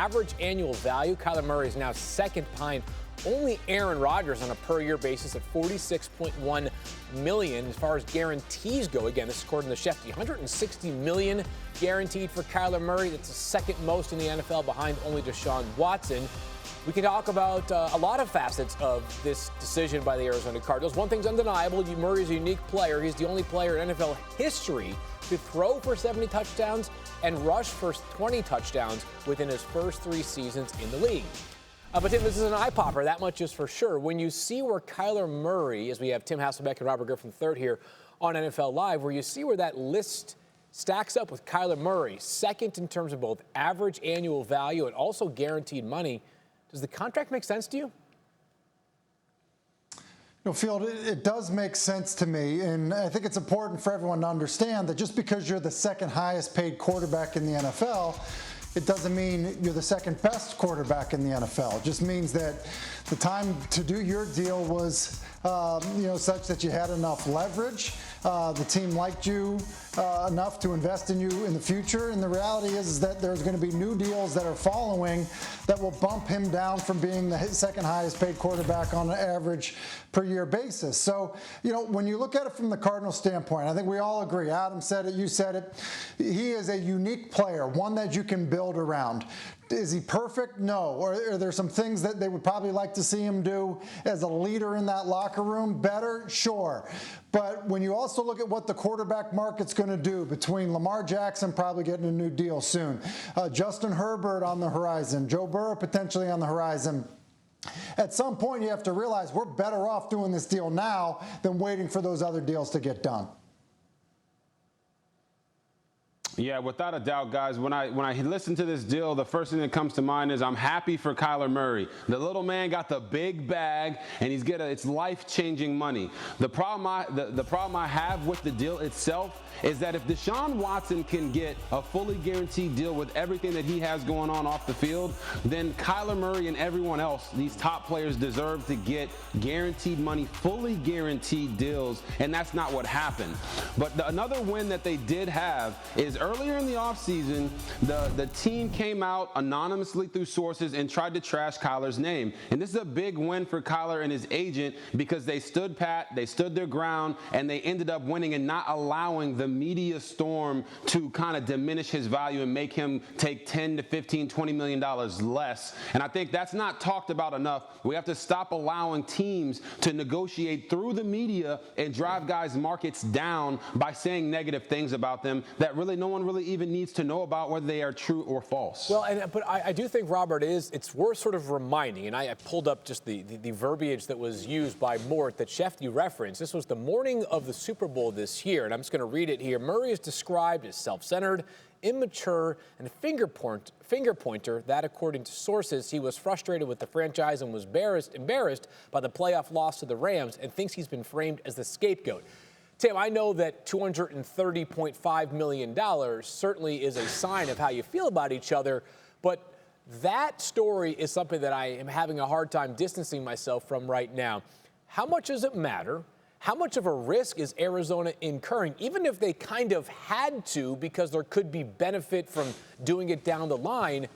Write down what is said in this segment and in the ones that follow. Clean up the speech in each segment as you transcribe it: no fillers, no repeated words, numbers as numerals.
average annual value, Kyler Murray is now second behind only Aaron Rodgers on a per-year basis at $46.1 million. As far as guarantees go, again, this is according to Shefty, $160 million guaranteed for Kyler Murray. That's the second most in the NFL, behind only Deshaun Watson. We can talk about a lot of facets of this decision by the Arizona Cardinals. One thing's undeniable. Murray's a unique player. He's the only player in NFL history to throw for 70 touchdowns and rush for 20 touchdowns within his first 3 seasons in the league. But Tim, this is an eye-popper, that much is for sure. When you see where Kyler Murray, as we have Tim Hasselbeck and Robert Griffin III here on NFL Live, where you see where that list stacks up with Kyler Murray, second in terms of both average annual value and also guaranteed money, does the contract make sense to you? Field, it does make sense to me, and I think it's important for everyone to understand that just because you're the second highest paid quarterback in the NFL, it doesn't mean you're the second best quarterback in the NFL. It just means that the time to do your deal was, such that you had enough leverage. The team liked you enough to invest in you in the future. And the reality is that there's going to be new deals that are following that will bump him down from being the second highest paid quarterback on an average per year basis. So, when you look at it from the Cardinals standpoint, I think we all agree. Adam said it, you said it. He is a unique player, one that you can build around. Is he perfect? No. Or are there some things that they would probably like to see him do as a leader in that locker room better? Sure. But when you also look at what the quarterback market's going to do, between Lamar Jackson probably getting a new deal soon, Justin Herbert on the horizon, Joe Burrow potentially on the horizon, at some point you have to realize we're better off doing this deal now than waiting for those other deals to get done. Yeah, without a doubt, guys, when I listen to this deal, the first thing that comes to mind is I'm happy for Kyler Murray. The little man got the big bag, and it's life-changing money. The problem I have with the deal itself is that if Deshaun Watson can get a fully guaranteed deal with everything that he has going on off the field, then Kyler Murray and everyone else, these top players, deserve to get guaranteed money, fully guaranteed deals, and that's not what happened. But another win that they did have is earlier in the offseason, the team came out anonymously through sources and tried to trash Kyler's name. And this is a big win for Kyler and his agent because they stood pat, they stood their ground, and they ended up winning and not allowing the media storm to kind of diminish his value and make him take $10 to $15, $20 million less. And I think that's not talked about enough. We have to stop allowing teams to negotiate through the media and drive guys' markets down by saying negative things about them that really no one really even needs to know about whether they are true or false. Well, but I do think, Robert, it's worth sort of reminding, and I pulled up just the verbiage that was used by Mort that Shefty referenced. This was the morning of the Super Bowl this year, and I'm just going to read it here. Murray is described as self-centered, immature, and a finger pointer that, according to sources, he was frustrated with the franchise and was embarrassed by the playoff loss to the Rams and thinks he's been framed as the scapegoat. Tim, I know that $230.5 million certainly is a sign of how you feel about each other, but that story is something that I am having a hard time distancing myself from right now. How much does it matter? How much of a risk is Arizona incurring, even if they kind of had to because there could be benefit from doing it down the line?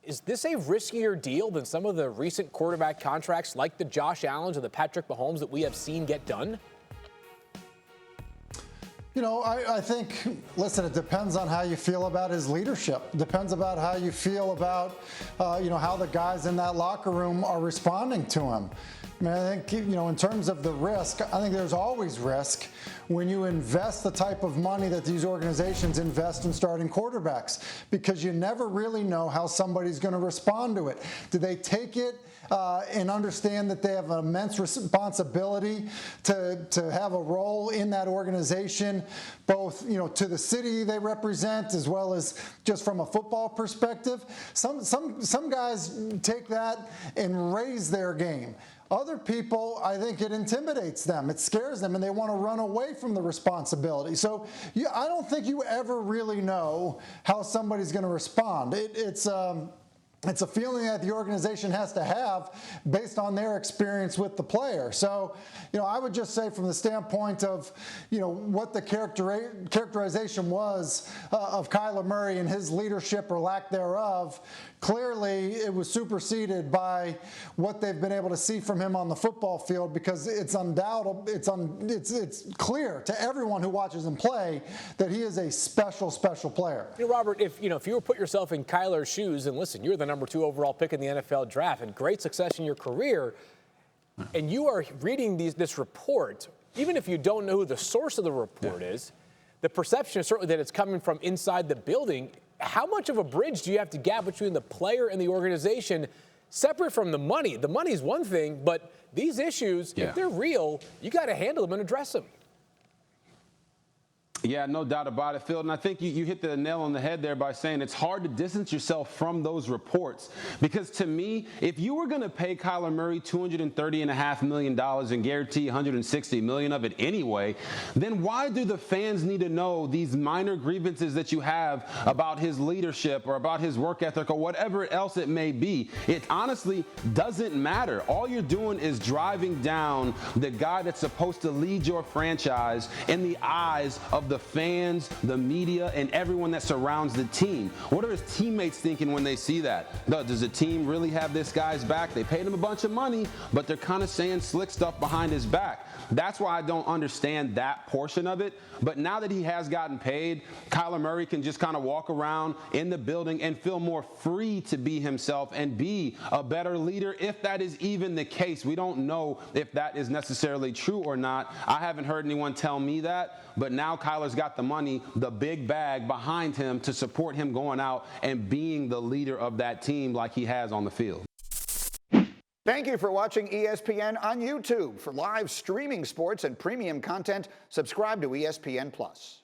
Is this a riskier deal than some of the recent quarterback contracts like the Josh Allens or the Patrick Mahomes that we have seen get done? I think, listen, it depends on how you feel about his leadership. It depends about how you feel about, how the guys in that locker room are responding to him. I mean, I think, in terms of the risk, I think there's always risk when you invest the type of money that these organizations invest in starting quarterbacks, because you never really know how somebody's going to respond to it. Do they take it and understand that they have an immense responsibility to have a role in that organization, both to the city they represent as well as just from a football perspective? Some guys take that and raise their game. Other people, I think it intimidates them. It scares them, and they want to run away from the responsibility. So I don't think you ever really know how somebody's going to respond. It's a feeling that the organization has to have based on their experience with the player. So, I would just say from the standpoint of, what the characterization was of Kyler Murray and his leadership or lack thereof, clearly it was superseded by what they've been able to see from him on the football field, because it's undoubtable, it's clear to everyone who watches him play that he is a special player. You know, Robert, if you were to put yourself in Kyler's shoes, and listen, you're the number 2 overall pick in the NFL draft and great success in your career, and you are reading this report, even if you don't know who the source of the report is, the perception is certainly that it's coming from inside the building. How much of a bridge do you have to gap between the player and the organization, separate from the money? The money is one thing, but these issues, if they're real, you got to handle them and address them. Yeah, no doubt about it, Phil. And I think you hit the nail on the head there by saying it's hard to distance yourself from those reports. Because to me, if you were going to pay Kyler Murray $230.5 million and guarantee $160 million of it anyway, then why do the fans need to know these minor grievances that you have about his leadership or about his work ethic or whatever else it may be? It honestly doesn't matter. All you're doing is driving down the guy that's supposed to lead your franchise in the eyes of the fans, the media, and everyone that surrounds the team. What are his teammates thinking when they see that? Does the team really have this guy's back? They paid him a bunch of money, but they're kind of saying slick stuff behind his back. That's why I don't understand that portion of it. But now that he has gotten paid, Kyler Murray can just kind of walk around in the building and feel more free to be himself and be a better leader, if that is even the case. We don't know if that is necessarily true or not. I haven't heard anyone tell me that, but now Kyler's got the money, the big bag behind him to support him going out and being the leader of that team like he has on the field. Thank you for watching ESPN on YouTube. For live streaming sports and premium content, subscribe to ESPN+.